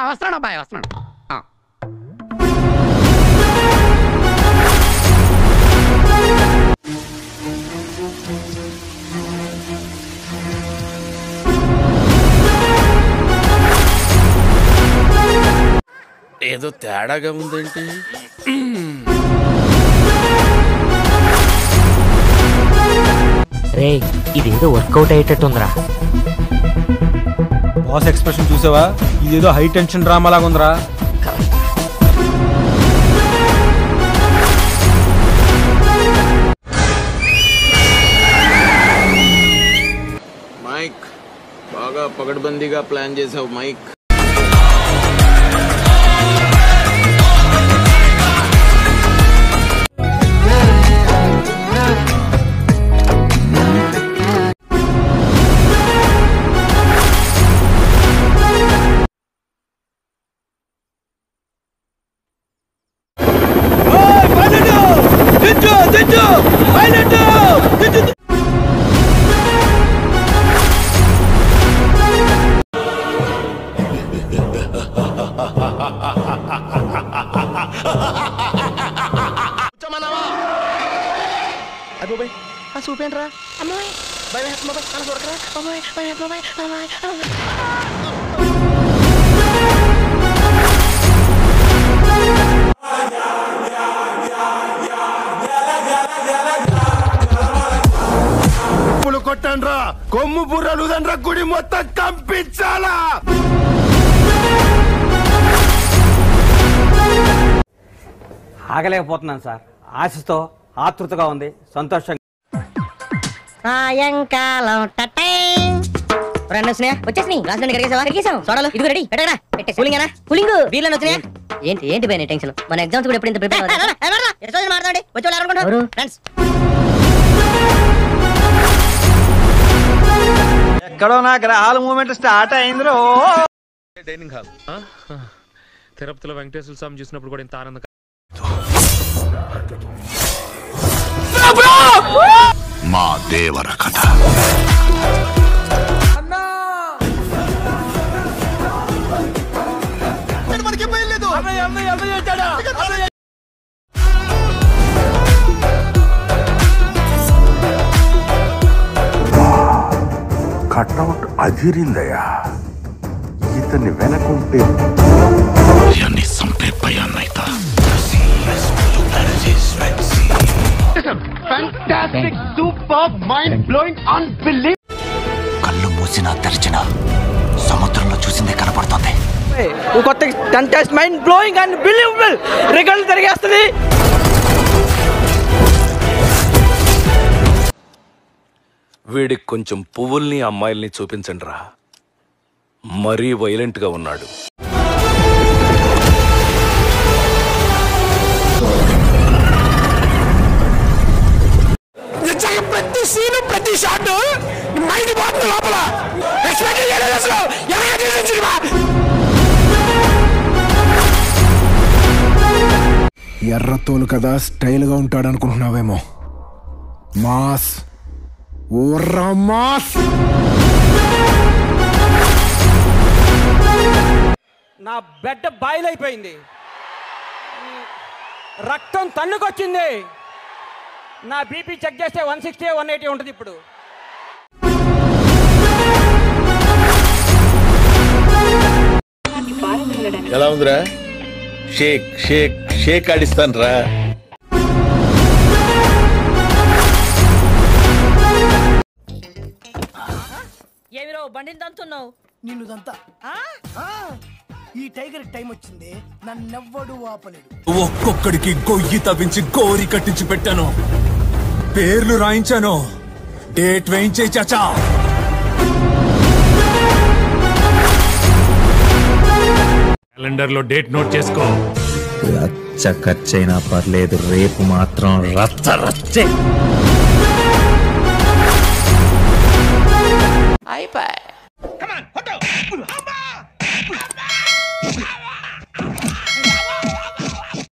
వస్తున్నాడు అబ్బాయి వస్తున్నాడు. ఏదో తేడాగా ఉందేంటి? రే ఇదేదో వర్కౌట్ అయ్యేటట్టుందిరా. బాస్ ఎక్స్ప్రెషన్ చూసావా? ఇదేదో హై టెన్షన్ డ్రామా లాగా ఉందిరా. మైక్ బాగా పగడ్బందీగా ప్లాన్ చేసావు మైక్. చూపేంట్రా అమ్మాయి చూడకరా అమ్మాయి. కొట్టండ్రా, కొమ్ము బుర్రలు దండ్రా, గుడి మొత్తం కంపించాలా? ఆగలేకపోతున్నాను సార్. ఆశతో ఆతృతగా ఉంది, సంతోషంగా. సాయంకాలం కూలింగ్ వీళ్ళని వచ్చినాయా? ఏంటి పోయినా టెన్షన్? మన ఎగ్జామ్స్ కూడా ఎప్పుడు ఇంత ప్రిపేర్ ఎక్కడో నా గ్రహాల మూమెంట్ స్టార్ట్ అయిందిరో. డైనింగ్ హాల్ తిరుపతిలో వెంకటేశ్వర స్వామి చూసినప్పుడు కూడా ఇంత ఆనందం. మా దేవర కథ. కట్అవుట్ అదిరిందయ్యా. ఇతన్ని వెనకుంటే సంపే భయాన్నైతా. కళ్ళు మూసినా తెరిచినా సముద్రంలో చూసిందే కనపడుతుంది. కొత్త contest mind blowing and believable రికార్డులు తిరిగేస్తుంది. వీడికి కొంచెం పువ్వుల్ని అమ్మాయిల్ని చూపించండి రా, మరీ వైలెంట్ గా ఉన్నాడు. ప్రతి సీను ప్రతి షాట్ మైండ్ పోతుంది లోపల. ఎర్రతోలు కదా స్టైల్ గా ఉంటాడు అనుకుంటున్నావేమో. మాస్ ఓర్రా మాస్. నా బెడ్ బాయిల్ అయిపోయింది, రక్తం తన్నుకొచ్చింది. నా బీపీ చెక్ చేస్తే 160 180 ఉంటుంది ఇప్పుడు. ఎలా ఉందిరా? షేక్ షేక్ షేక్ ఆడిస్తాను రా. ఏమిరో బండిని దంతున్నావు? నిన్ను దంతా. ఈ టైగర్ టైం వచ్చింది, నన్నెవ్వడు ఆపలేడు. ఒక్కొక్కడికి గొయ్యి తవ్వించి గోరి కట్టించి పెట్టాను, పేర్లు రాయించాను, డేట్ వేయించే చాచా. క్యాలెండర్ లో డేట్ నోట్ చేసుకో. రచ్చ ఖర్చైనా పర్లేదు, రేపు మాత్రం రచ్చ రచ్చే. అయిపోయి